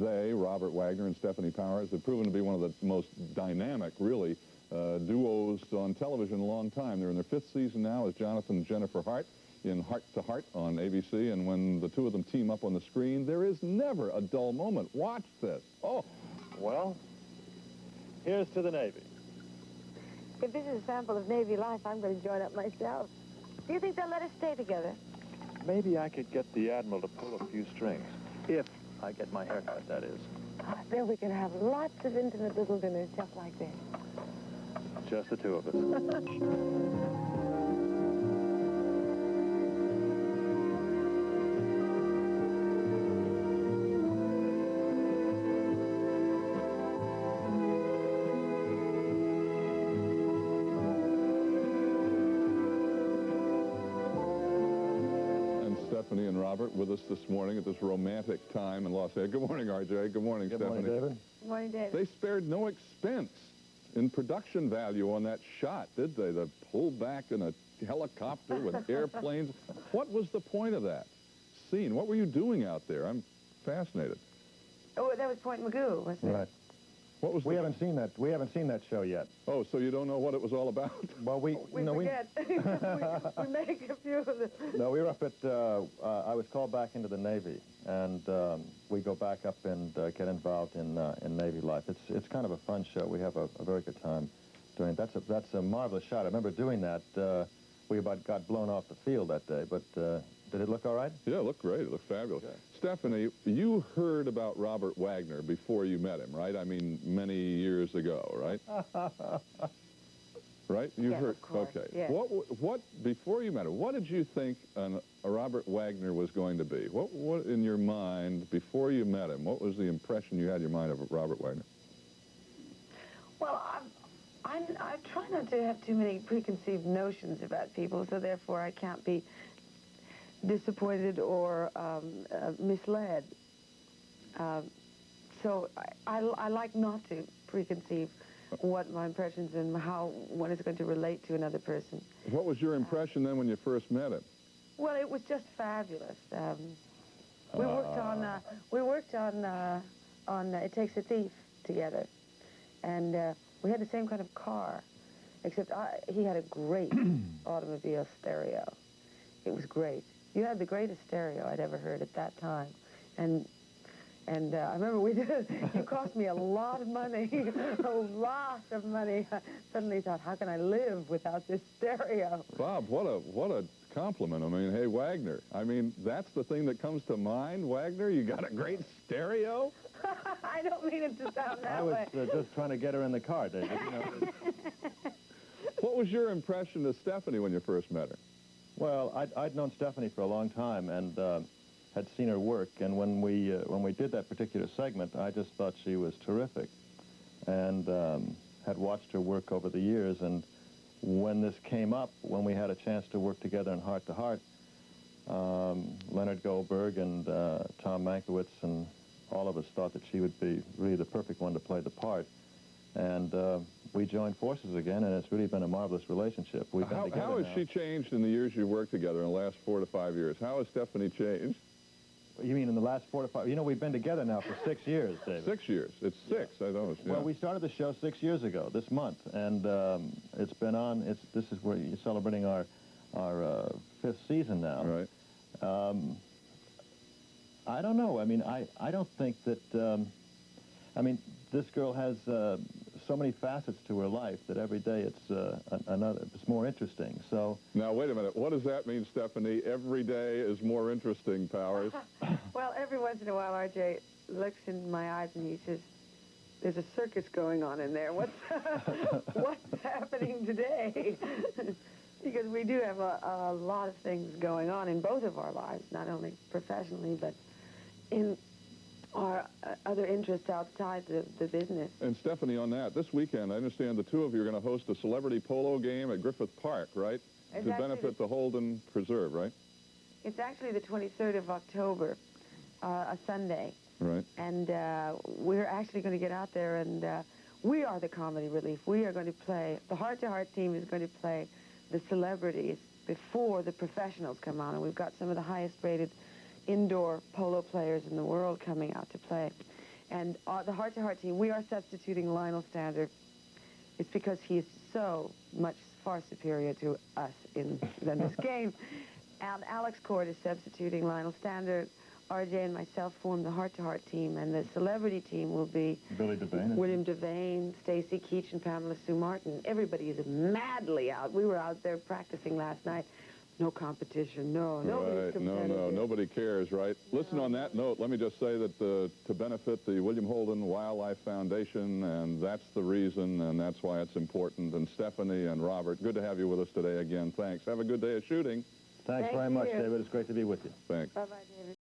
They, Robert Wagner and Stefanie Powers, have proven to be one of the most dynamic, really, duos on television in a long time. They're in their 5th season now as Jonathan and Jennifer Hart in Heart to Heart on ABC, and when the two of them team up on the screen, there is never a dull moment. Watch this. Oh. Well, here's to the Navy. If this is a sample of Navy life, I'm going to join up myself. Do you think they'll let us stay together? Maybe I could get the Admiral to pull a few strings. If I get my haircut, that is. Then we can have lots of intimate little dinners just like this. Just the two of us. Stefanie and Robert with us this morning at this romantic time in Los Angeles. Good morning, R.J. Good morning, Stefanie. Good morning, David. Good morning, David. They spared no expense in production value on that shot, did they? The pull back in a helicopter with airplanes. What was the point of that scene? What were you doing out there? I'm fascinated. Oh, that was Point Magoo, wasn't it? Right. What was we haven't seen that. We haven't seen that show yet. Oh, so you don't know what it was all about? Well, we forget. we make a few of them. No, we were up at. I was called back into the Navy, and we go back up and get involved in Navy life. It's kind of a fun show. We have a very good time doing it. That's a marvelous shot. I remember doing that. We about got blown off the field that day, but did it look all right? Yeah, it looked great. It looked fabulous. Okay. Stefanie, you heard about Robert Wagner before you met him, right? I mean, many years ago, right? Right? You yes, heard. Of course. Okay. Yes. What before you met him? What did you think a Robert Wagner was going to be? What in your mind before you met him? What was the impression you had in your mind of Robert Wagner? Well, I try not to have too many preconceived notions about people, so therefore I can't be disappointed or misled. So I like not to preconceive what my impressions and how one is going to relate to another person. What was your impression then when you first met him? Well, it was just fabulous. We worked on It Takes a Thief together, and we had the same kind of car, except he had a great automobile stereo. It was great. You had the greatest stereo I'd ever heard at that time, and I remember you cost me a lot of money, a lot of money. I suddenly thought, how can I live without this stereo? Bob, what a compliment. I mean, hey, Wagner. I mean, that's the thing that comes to mind, Wagner? You got a great stereo? I don't mean it to sound that way. I was just trying to get her in the car, David. You know. What was your impression of Stefanie when you first met her? Well, I'd known Stefanie for a long time and had seen her work, and when we did that particular segment, I just thought she was terrific, and had watched her work over the years. And when this came up, when we had a chance to work together in Heart to Heart, Leonard Goldberg and Tom Mankiewicz and all of us thought that she would be really the perfect one to play the part. And we joined forces again, and it's really been a marvelous relationship. We've been together How has now. she changed in the years you worked together in the last 4 to 5 years? How has Stefanie changed? You mean in the last 4 to 5? You know, we've been together now for 6 years, David. 6 years. It's 6. I don't. Yeah. Well, we started the show 6 years ago this month, and it's been on. This is where you're celebrating our 5th season now. Right. I don't know. I mean, I don't think that. I mean, this girl has so many facets to her life that every day it's more interesting. So now wait a minute. What does that mean, Stefanie? Every day is more interesting, Powers. Well, every once in a while, R.J. looks in my eyes and he says, "There's a circus going on in there. What's happening today?" Because we do have a lot of things going on in both of our lives, not only professionally, but in our other interests outside the business. And Stefanie, on that, this weekend, I understand the two of you are going to host a celebrity polo game at Griffith Park, right? It's to benefit the Holden Preserve, right? It's actually the 23rd of October, a Sunday. Right. And we're actually going to get out there, and we are the comedy relief. We are going to play, the Heart to Heart team is going to play the celebrities before the professionals come on, and we've got some of the highest rated indoor polo players in the world coming out to play. And the heart-to-heart team, we are substituting Lionel Stander. It's because he is so much far superior to us in this game. And Alex Cord is substituting Lionel Stander. RJ and myself form the heart-to-heart team, and the celebrity team will be Billy Devane. William Devane, Stacy Keach, and Pamela Sue Martin. Everybody is madly out. We were out there practicing last night. No competition, no. Nobody's competitive. No, nobody cares, right? No. Listen, on that note, let me just say that to benefit the William Holden Wildlife Foundation, and that's the reason, and that's why it's important. And Stephanie and Robert, good to have you with us today again. Thanks. Have a good day of shooting. Thanks very much, David. It's great to be with you. Thanks. Bye-bye, David.